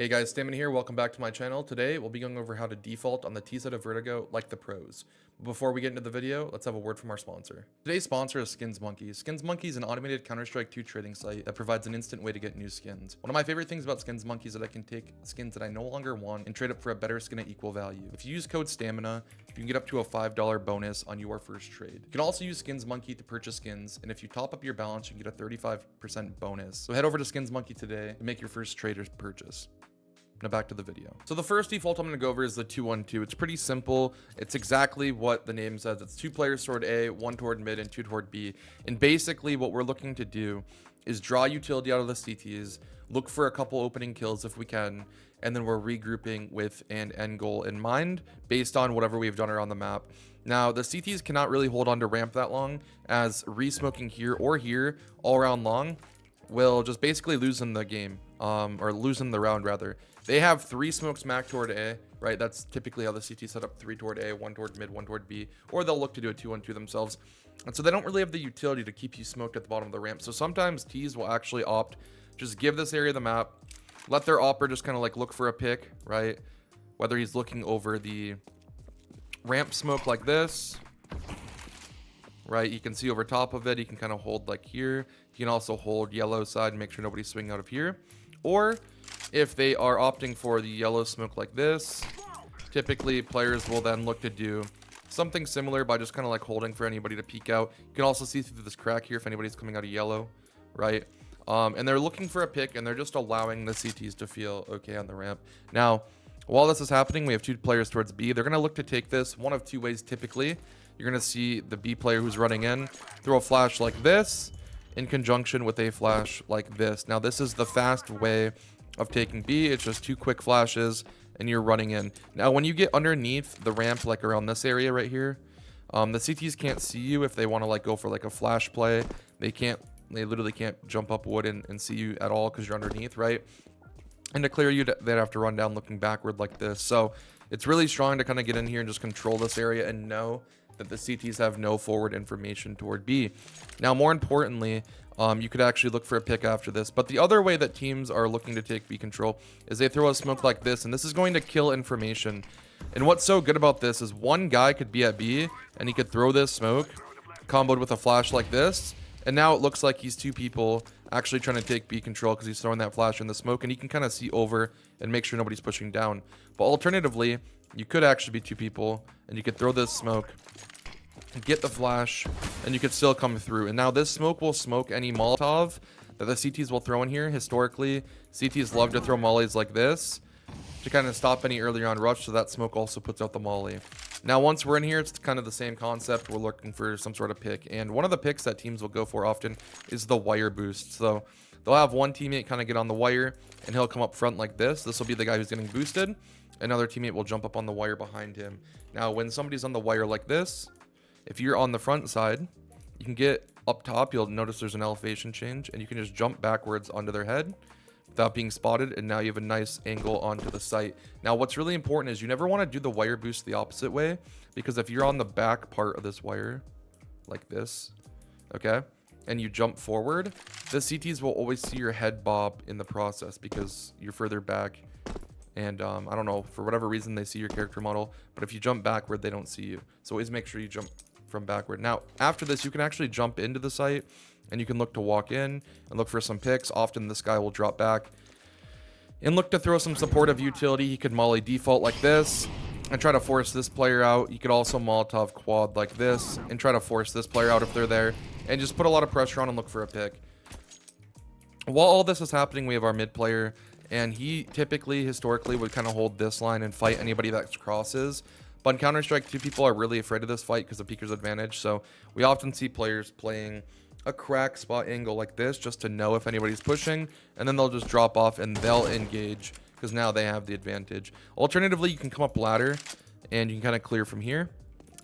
Hey guys, Stamina here, welcome back to my channel. Today, we'll be going over how to default on the T side of Vertigo like the pros. But before we get into the video, let's have a word from our sponsor. Today's sponsor is Skins Monkey. Skins Monkey is an automated Counter-Strike 2 trading site that provides an instant way to get new skins. One of my favorite things about Skins Monkey is that I can take skins that I no longer want and trade up for a better skin at equal value. If you use code STAMINA, you can get up to a $5 bonus on your first trade. You can also use Skins Monkey to purchase skins, and if you top up your balance, you can get a 35% bonus. So head over to Skins Monkey today to make your first trade or purchase. Now back to the video. So the first default I'm going to go over is the 2-1-2. It's pretty simple. It's exactly what the name says. It's 2 players toward A, 1 toward mid, and 2 toward B. And basically what we're looking to do is draw utility out of the CTs, look for a couple opening kills if we can, and then we're regrouping with an end goal in mind based on whatever we've done around the map. Now, the CTs cannot really hold on to ramp that long, as re-smoking here or here all around long will just basically loosen the game, or loosen the round rather. They have 3 smokes smack toward A, right? That's typically how the CT set up: 3 toward A, 1 toward mid, 1 toward B, or they'll look to do a 2-1-2 themselves. And so they don't really have the utility to keep you smoked at the bottom of the ramp. So sometimes Ts will actually opt, just give this area the map, let their opper just kind of like look for a pick, right? Whether he's looking over the ramp smoke like this, right? You can see over top of it, he can kind of hold like here. He can also hold yellow side and make sure nobody's swinging out of here. Or if they are opting for the yellow smoke like this, typically players will then look to do something similar by just kind of like holding for anybody to peek out. You can also see through this crack here if anybody's coming out of yellow, right? And they're looking for a pick, and they're just allowing the CTs to feel okay on the ramp. Now, while this is happening, we have 2 players towards B. They're going to look to take this one of 2 ways typically. You're going to see the B player who's running in throw a flash like this in conjunction with a flash like this. Now, this is the fast way of taking B. It's just 2 quick flashes and you're running in. Now, when you get underneath the ramp, like around this area right here, the CTs can't see you if they want to like go for like a flash play. They literally can't jump up wood and see you at all because you're underneath, right? And to clear you, they'd have to run down looking backward like this. So it's really strong to kind of get in here and just control this area and know that the CTs have no forward information toward B. Now, more importantly, you could actually look for a pick after this. But the other way that teams are looking to take B control is they throw a smoke like this, and this is going to kill information. And what's so good about this is one guy could be at B, and he could throw this smoke, comboed with a flash like this, and now it looks like he's 2 people actually trying to take B control because he's throwing that flash in the smoke, and he can kind of see over and make sure nobody's pushing down. But alternatively, you could actually be 2 people, and you could throw this smoke, get the flash, and you could still come through. And now this smoke will smoke any Molotov that the CTs will throw in here. Historically, CTs love to throw mollies like this to kind of stop any earlier on rush, so that smoke also puts out the molly. Now, once we're in here, it's kind of the same concept. We're looking for some sort of pick, and one of the picks that teams will go for often is the wire boost. So they'll have one teammate kind of get on the wire, and he'll come up front like this. This will be the guy who's getting boosted. Another teammate will jump up on the wire behind him. Now, when somebody's on the wire like this, if you're on the front side, you can get up top. You'll notice there's an elevation change, and you can just jump backwards onto their head without being spotted, and now you have a nice angle onto the site. Now, what's really important is you never want to do the wire boost the opposite way, because if you're on the back part of this wire like this, okay, and you jump forward, the CTs will always see your head bob in the process because you're further back. And I don't know, for whatever reason, they see your character model, but if you jump backward, they don't see you. So always make sure you jump from backward. Now, after this, you can actually jump into the site, and you can look to walk in and look for some picks. Often this guy will drop back and look to throw some supportive utility. He could molly default like this and try to force this player out. You could also Molotov quad like this and try to force this player out if they're there, and just put a lot of pressure on and look for a pick. While all this is happening, we have our mid player, and he typically, historically, would kind of hold this line and fight anybody that crosses. But in Counter-Strike 2, people are really afraid of this fight because of Peeker's advantage. So we often see players playing a crack spot angle like this just to know if anybody's pushing, and then they'll just drop off and they'll engage because now they have the advantage. Alternatively, you can come up ladder and you can kind of clear from here,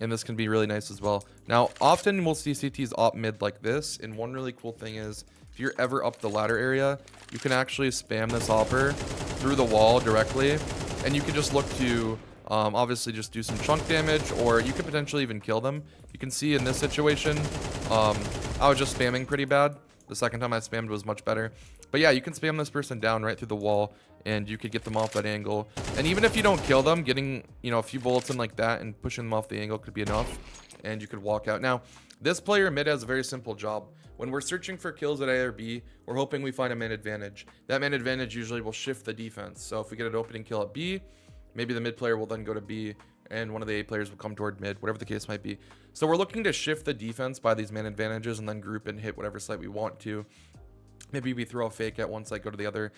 and this can be really nice as well. Now, often we'll see CTs op mid like this, and one really cool thing is if you're ever up the ladder area, you can actually spam this hopper through the wall directly, and you can just look to obviously just do some chunk damage, or you could potentially even kill them. You can see in this situation, I was just spamming pretty bad. The second time I spammed was much better. But yeah, you can spam this person down right through the wall and you could get them off that angle. And even if you don't kill them, getting, you know, a few bullets in like that and pushing them off the angle could be enough, and you could walk out. Now, this player mid has a very simple job. When we're searching for kills at A or B, we're hoping we find a man advantage. That man advantage usually will shift the defense. So if we get an opening kill at B, maybe the mid player will then go to B, and one of the A players will come toward mid, whatever the case might be. So we're looking to shift the defense by these man advantages and then group and hit whatever site we want to. Maybe we throw a fake at one site, go to the other.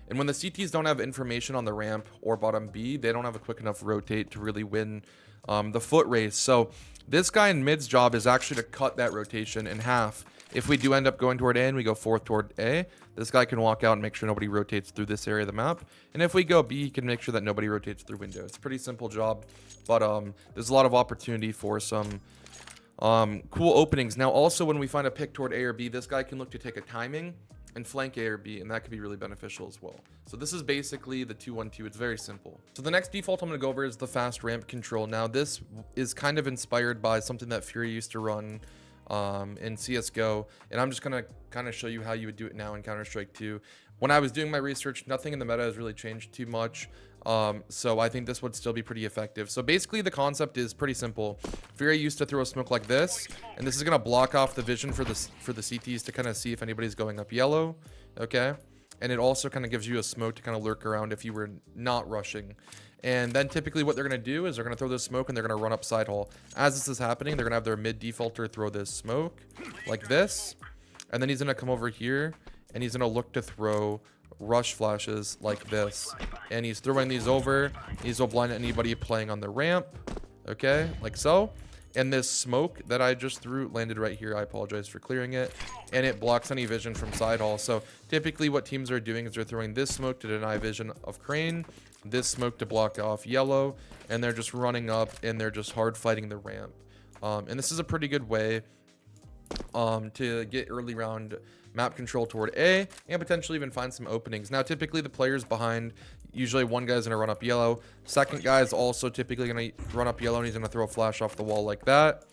And when the CTs don't have information on the ramp or bottom B, they don't have a quick enough rotate to really win the foot race. So this guy in mid's job is actually to cut that rotation in half. If we do end up going toward A and we go fourth toward A, this guy can walk out and make sure nobody rotates through this area of the map. And if we go B, he can make sure that nobody rotates through window. It's a pretty simple job, but there's a lot of opportunity for some cool openings. Now, also when we find a pick toward A or B, this guy can look to take a timing and flank A or B, and that could be really beneficial as well. So this is basically the 2-1-2. It's very simple. So the next default I'm going to go over is the fast ramp control. Now, this is kind of inspired by something that Fury used to run in CSGO, and I'm just going to kind of show you how you would do it now in Counter-Strike 2. When I was doing my research, nothing in the meta has really changed too much. So I think this would still be pretty effective. So basically the concept is pretty simple. Fury used to throw a smoke like this, and this is going to block off the vision for the CTs to kind of see if anybody's going up yellow. Okay. And it also kind of gives you a smoke to kind of lurk around if you were not rushing. And then typically what they're going to do is they're going to throw this smoke and they're going to run up side hall. As this is happening, they're going to have their mid defaulter throw this smoke like this. And then he's going to come over here and he's going to look to throw rush flashes like this, and he's throwing these over. These will blind anybody playing on the ramp, okay, like so. And this smoke that I just threw landed right here. I apologize for clearing it, and it blocks any vision from side hall. So typically what teams are doing is they're throwing this smoke to deny vision of crane, this smoke to block off yellow, and they're just running up and they're just hard fighting the ramp. And this is a pretty good way to get early round map control toward A and potentially even find some openings. Now, typically the players behind, usually one guy's gonna run up yellow. Second guy is also typically gonna run up yellow and he's gonna throw a flash off the wall like that.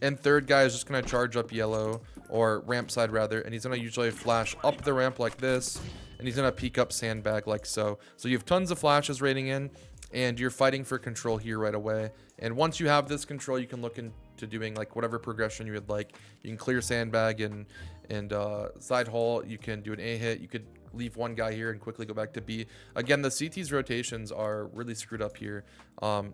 And third guy is just gonna charge up yellow, or ramp side rather, and he's gonna usually flash up the ramp like this, and he's gonna peek up sandbag like so. So you have tons of flashes rating in, and you're fighting for control here right away. And once you have this control, you can look into doing like whatever progression you would like. You can clear sandbag and side hall. You can do an A hit. You could leave one guy here and quickly go back to B. Again, the CT's rotations are really screwed up here.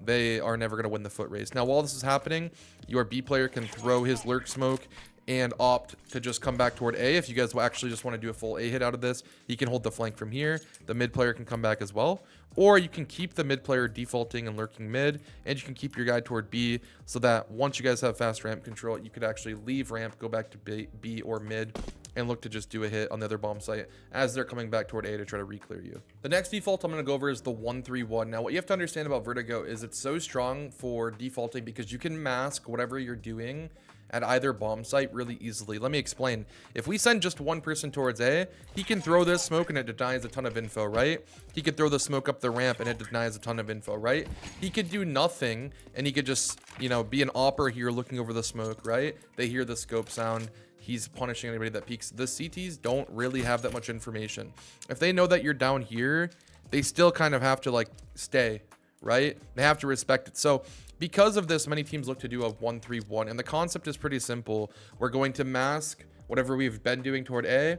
They are never going to win the foot race. Now, while this is happening, your B player can throw his lurk smoke and opt to just come back toward A. If you guys actually just want to do a full A hit out of this, he can hold the flank from here. The mid player can come back as well. Or you can keep the mid player defaulting and lurking mid, and you can keep your guy toward B, so that once you guys have fast ramp control, you could actually leave ramp, go back to B or mid, and look to just do a hit on the other bomb site as they're coming back toward A to try to re-clear you. The next default I'm going to go over is the 1-3-1. Now, what you have to understand about Vertigo is it's so strong for defaulting because you can mask whatever you're doing at either bomb site really easily. Let me explain. If we send just one person towards A, he can throw this smoke and it denies a ton of info, right? He could throw the smoke up the ramp and it denies a ton of info, right? He could do nothing and he could just, you know, be an opper here looking over the smoke, right? They hear the scope sound. He's punishing anybody that peeks. The CTs don't really have that much information. If they know that you're down here, they still kind of have to like stay, right? They have to respect it. So because of this, many teams look to do a 1-3-1, and the concept is pretty simple. We're going to mask whatever we've been doing toward A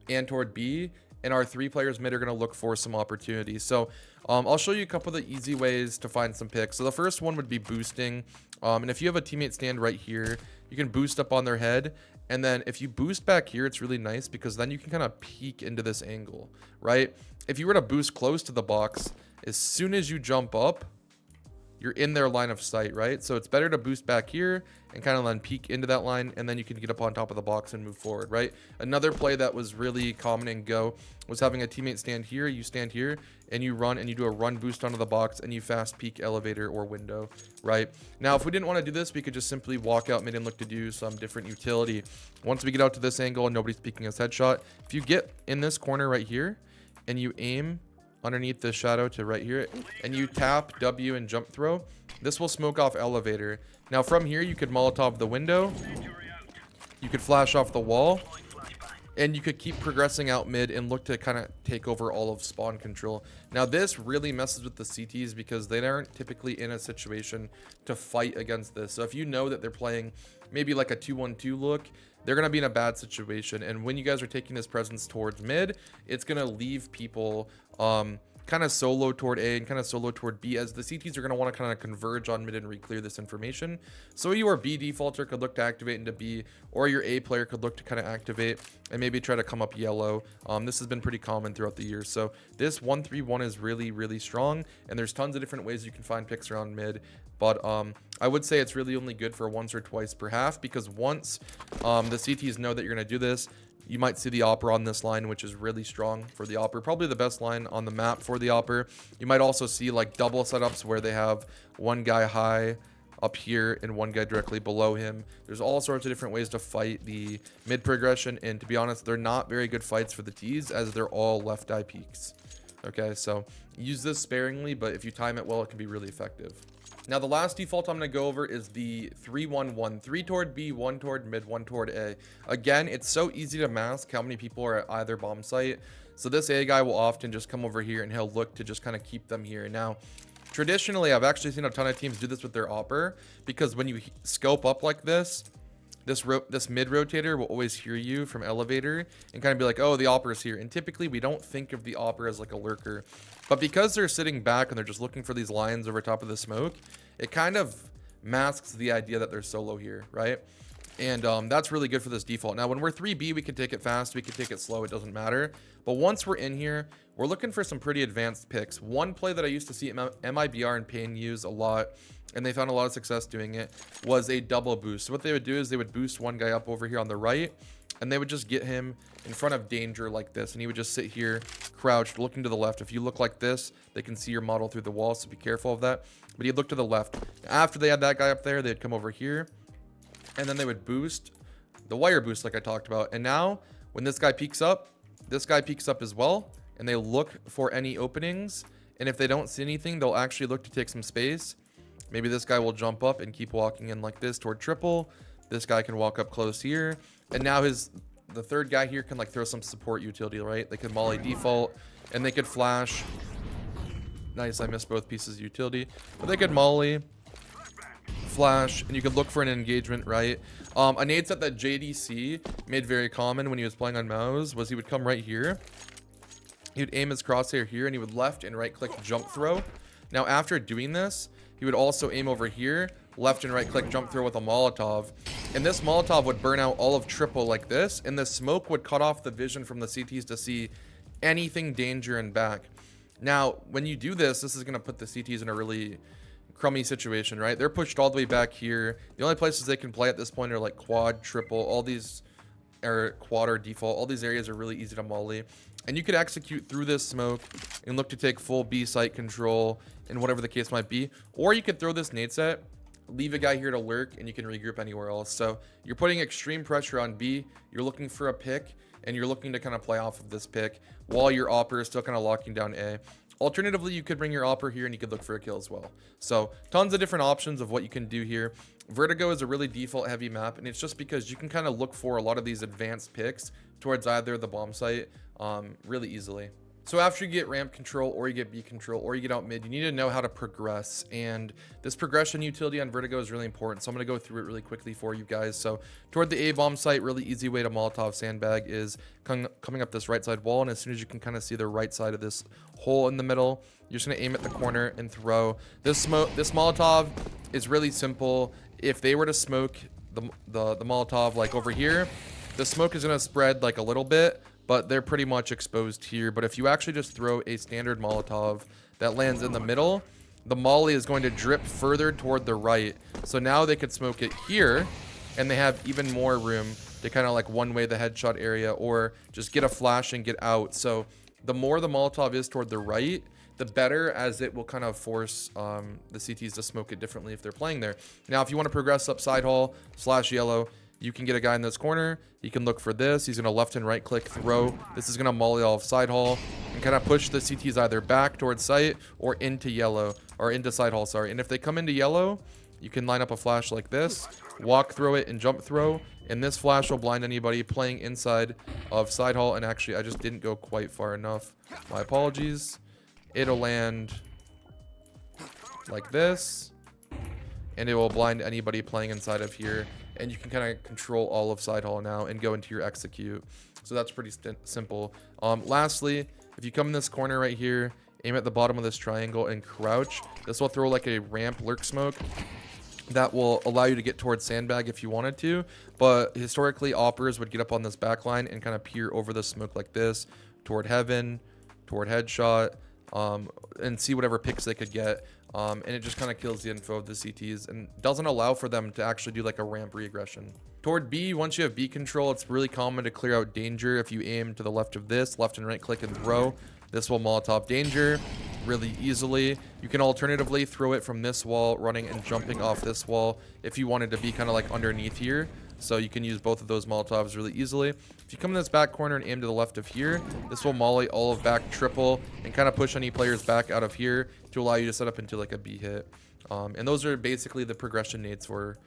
and toward B, and our three players mid are going to look for some opportunities. So I'll show you a couple of the easy ways to find some picks. So the first one would be boosting, and if you have a teammate stand right here, you can boost up on their head, and then if you boost back here, it's really nice because then you can kind of peek into this angle, right? If you were to boost close to the box, as soon as you jump up, you're in their line of sight, right? So it's better to boost back here and kind of then peek into that line, and then you can get up on top of the box and move forward, right? Another play that was really common in Go was having a teammate stand here, you stand here, and you run and you do a run boost onto the box and you fast peek elevator or window, right? Now, if we didn't want to do this, we could just simply walk out mid and look to do some different utility. Once we get out to this angle and nobody's peeking us headshot, if you get in this corner right here and you aim underneath the shadow to right here and you tap W and jump throw, this will smoke off elevator. Now from here you could Molotov the window, you could flash off the wall, and you could keep progressing out mid and look to kind of take over all of spawn control. Now this really messes with the CTs because they aren't typically in a situation to fight against this. So if you know that they're playing maybe like a 2-1-2 look, they're going to be in a bad situation. And when you guys are taking this presence towards mid, it's going to leave people kind of solo toward A and kind of solo toward B, as the CTs are going to want to kind of converge on mid and re-clear this information. So your B defaulter could look to activate into B, or your A player could look to kind of activate and maybe try to come up yellow. This has been pretty common throughout the year. So this 1-3-1 is really, really strong, and there's tons of different ways you can find picks around mid. But I would say it's really only good for once or twice per half, because once the CTs know that you're going to do this, you might see the Opera on this line, which is really strong for the Opera. Probably the best line on the map for the Opera. You might also see like double setups where they have one guy high up here and one guy directly below him. There's all sorts of different ways to fight the mid progression. And to be honest, they're not very good fights for the Ts, as they're all left eye peaks. Okay, so use this sparingly, but if you time it well, it can be really effective. Now, the last default I'm going to go over is the 3-1-1. 3 toward B, 1 toward mid, 1 toward A. Again, it's so easy to mask how many people are at either bomb site. So this A guy will often just come over here and he'll look to just kind of keep them here. Now, traditionally, I've actually seen a ton of teams do this with their Opper, because when you scope up like this mid rotator will always hear you from elevator and kind of be like, oh, the Opper is here. And typically we don't think of the Opper as like a lurker, but because they're sitting back and they're just looking for these lines over top of the smoke, it kind of masks the idea that they're solo here, right? And that's really good for this default. Now, when we're 3B, we can take it fast, we can take it slow, it doesn't matter. But once we're in here, we're looking for some pretty advanced picks. One play that I used to see MIBR and Pain use a lot, and they found a lot of success doing it, was a double boost. So what they would do is they would boost one guy up over here on the right, and they would just get him in front of danger like this, and he would just sit here crouched looking to the left. If you look like this, they can see your model through the wall, so be careful of that. But he'd look to the left. After they had that guy up there, they'd come over here, and then they would boost the wire boost like I talked about. And now when this guy peeks up as well, and they look for any openings, and if they don't see anything, they'll actually look to take some space. Maybe this guy will jump up and keep walking in like this toward triple. This guy can walk up close here, and now the third guy here can like throw some support utility, right? They could molly default, and they could flash. Nice, I missed both pieces of utility, but they could molly, flash, and you could look for an engagement, right? A nade set that JDC made very common when he was playing on Mouse was he would come right here. He would aim his crosshair here, and he would left and right click jump throw. Now, after doing this, he would also aim over here, left and right click jump throw with a Molotov. And this Molotov would burn out all of triple like this, and the smoke would cut off the vision from the CTs to see anything danger and back. Now, when you do this, this is going to put the CTs in a really crummy situation, right? They're pushed all the way back here. The only places they can play at this point are like quad, triple, all these are quad or default. All these areas are really easy to molly. And you could execute through this smoke and look to take full B site control and whatever the case might be. Or you could throw this nade set, leave a guy here to lurk, and you can regroup anywhere else. So you're putting extreme pressure on B. You're looking for a pick, and you're looking to kind of play off of this pick while your Opper is still kind of locking down A. Alternatively, you could bring your Opper here and you could look for a kill as well. So tons of different options of what you can do here. Vertigo is a really default heavy map, and it's just because you can kind of look for a lot of these advanced picks towards either the bomb site really easily. So after you get ramp control, or you get B control, or you get out mid, you need to know how to progress. And this progression utility on Vertigo is really important. So I'm going to go through it really quickly for you guys. So toward the A bomb site, really easy way to Molotov sandbag is coming up this right side wall. And as soon as you can kind of see the right side of this hole in the middle, you're just going to aim at the corner and throw. This Molotov is really simple. If they were to smoke the Molotov like over here, the smoke is going to spread like a little bit, but they're pretty much exposed here. But if you actually just throw a standard Molotov that lands in the middle, the molly is going to drip further toward the right. So now they could smoke it here, and they have even more room to kind of like one-way the headshot area, or just get a flash and get out. So the more the Molotov is toward the right, the better, as it will kind of force the CTs to smoke it differently if they're playing there. Now, if you want to progress up side hall / yellow, you can get a guy in this corner. He can look for this. He's going to left and right click throw. This is going to molly off side hall and kind of push the CTs either back towards site or into yellow, or into side hall, sorry. And if they come into yellow, you can line up a flash like this, walk throw it and jump throw, And this flash will blind anybody playing inside of side hall. And actually, I just didn't go quite far enough. My apologies. It'll land like this. And it will blind anybody playing inside of here. And you can kind of control all of side hall now and go into your execute. So that's pretty simple. Lastly, if you come in this corner right here, aim at the bottom of this triangle and crouch, this will throw like a ramp lurk smoke that will allow you to get towards sandbag if you wanted to. But historically, oppers would get up on this back line and kind of peer over the smoke like this toward heaven, toward headshot, and see whatever picks they could get. And it just kind of kills the info of the CTs and doesn't allow for them to actually do like a ramp regression. Toward B, once you have B control, it's really common to clear out danger. If you aim to the left of this, left and right click and throw, this will Molotov danger really easily. You can alternatively throw it from this wall, running and jumping off this wall if you wanted to be kind of like underneath here. So you can use both of those Molotovs really easily. If you come in this back corner and aim to the left of here, this will molly all of back triple and kind of push any players back out of here to allow you to set up into like a B hit. And those are basically the progression nades for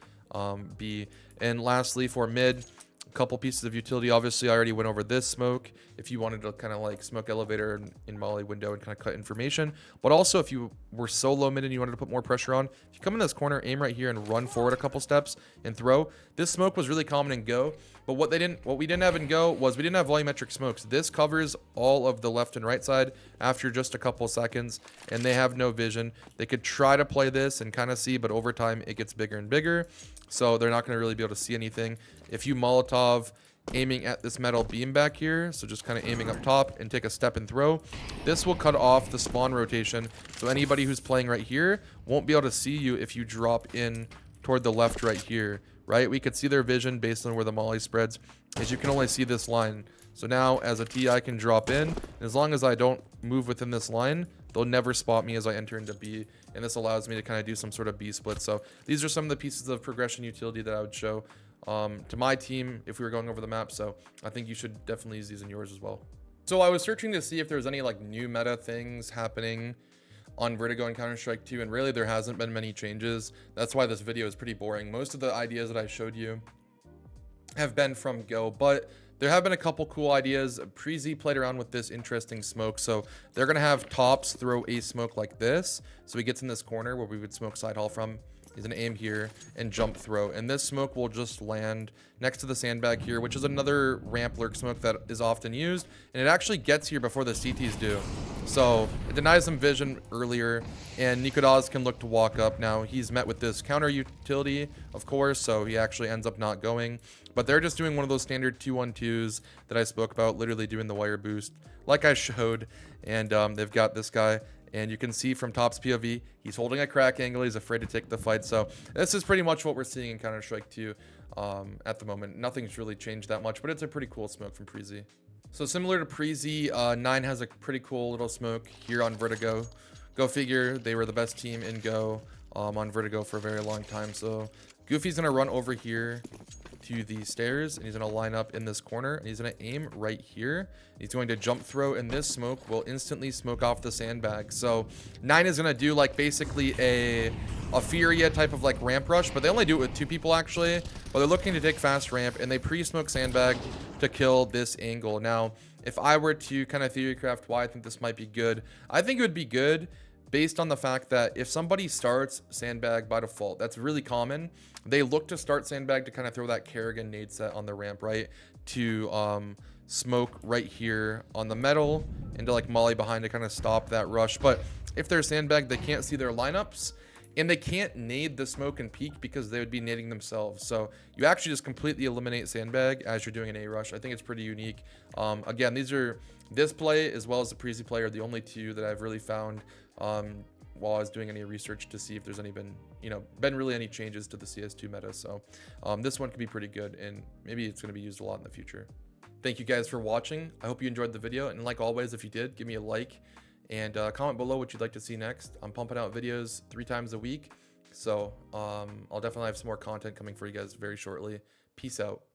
B. And lastly, for mid, a couple pieces of utility. Obviously, I already went over this smoke. If you wanted to kind of like smoke elevator in molly window and kind of cut information, but also if you were so low mid and you wanted to put more pressure on, if you come in this corner, aim right here and run forward a couple steps and throw. This smoke was really common in Go, but what we didn't have in Go was we didn't have volumetric smokes. This covers all of the left and right side after just a couple seconds, and they have no vision. They could try to play this and kind of see, but over time it gets bigger and bigger. So they're not going to really be able to see anything. If you Molotov aiming at this metal beam back here, so just kind of aiming up top and take a step and throw, this will cut off the spawn rotation. So anybody who's playing right here won't be able to see you if you drop in toward the left right here, right? We could see their vision based on where the molly spreads, as you can only see this line. So now as a T, I can drop in, and as long as I don't move within this line, they'll never spot me as I enter into B, and this allows me to kind of do some sort of B split. So these are some of the pieces of progression utility that I would show to my team if we were going over the map. So I think you should definitely use these in yours as well. So I was searching to see if there's any like new meta things happening on Vertigo and Counter-Strike 2, and really there hasn't been many changes. That's why this video is pretty boring. Most of the ideas that I showed you have been from Go, but there have been a couple cool ideas. Preasy played around with this interesting smoke. So they're going to have tops throw a smoke like this. So he gets in this corner where we would smoke side hall from. He's going to aim here and jump throw. And this smoke will just land next to the sandbag here, which is another ramp lurk smoke that is often used. And it actually gets here before the CTs do. So it denies them vision earlier, and Nikodaz can look to walk up. Now he's met with this counter utility, of course, so he actually ends up not going. But they're just doing one of those standard 2-1-2s that I spoke about, literally doing the wire boost like I showed. And they've got this guy, and you can see from Top's POV, he's holding a crack angle. He's afraid to take the fight. So this is pretty much what we're seeing in Counter-Strike 2 at the moment. Nothing's really changed that much, but it's a pretty cool smoke from Preasy. So similar to Preasy, 9 has a pretty cool little smoke here on Vertigo. Go figure, they were the best team in Go on Vertigo for a very long time. So Goofy's going to run over here to the stairs, and he's going to line up in this corner, and he's going to aim right here. He's going to jump throw, and this smoke will instantly smoke off the sandbag. So 9 is going to do like basically a Furia type of like ramp rush, but they only do it with 2 people actually. But they're looking to take fast ramp, and they pre-smoke sandbag to kill this angle. Now, if I were to kind of theorycraft why I think this might be good, I think it would be good based on the fact that if somebody starts sandbag by default, that's really common. They look to start sandbag to kind of throw that Kerrigan nade set on the ramp, right? To smoke right here on the metal and to like molly behind to kind of stop that rush. But if they're sandbag, they can't see their lineups, and they can't nade the smoke and peek because they would be nading themselves. So you actually just completely eliminate sandbag as you're doing an A rush. I think it's pretty unique. Again, this play as well as the Preasy play are the only 2 that I've really found while I was doing any research to see if there's been really any changes to the CS2 meta. So this one could be pretty good, and maybe it's going to be used a lot in the future. Thank you guys for watching. I hope you enjoyed the video, and like always, if you did, give me a like and comment below what you'd like to see next. I'm pumping out videos 3 times a week, so I'll definitely have some more content coming for you guys very shortly. Peace out.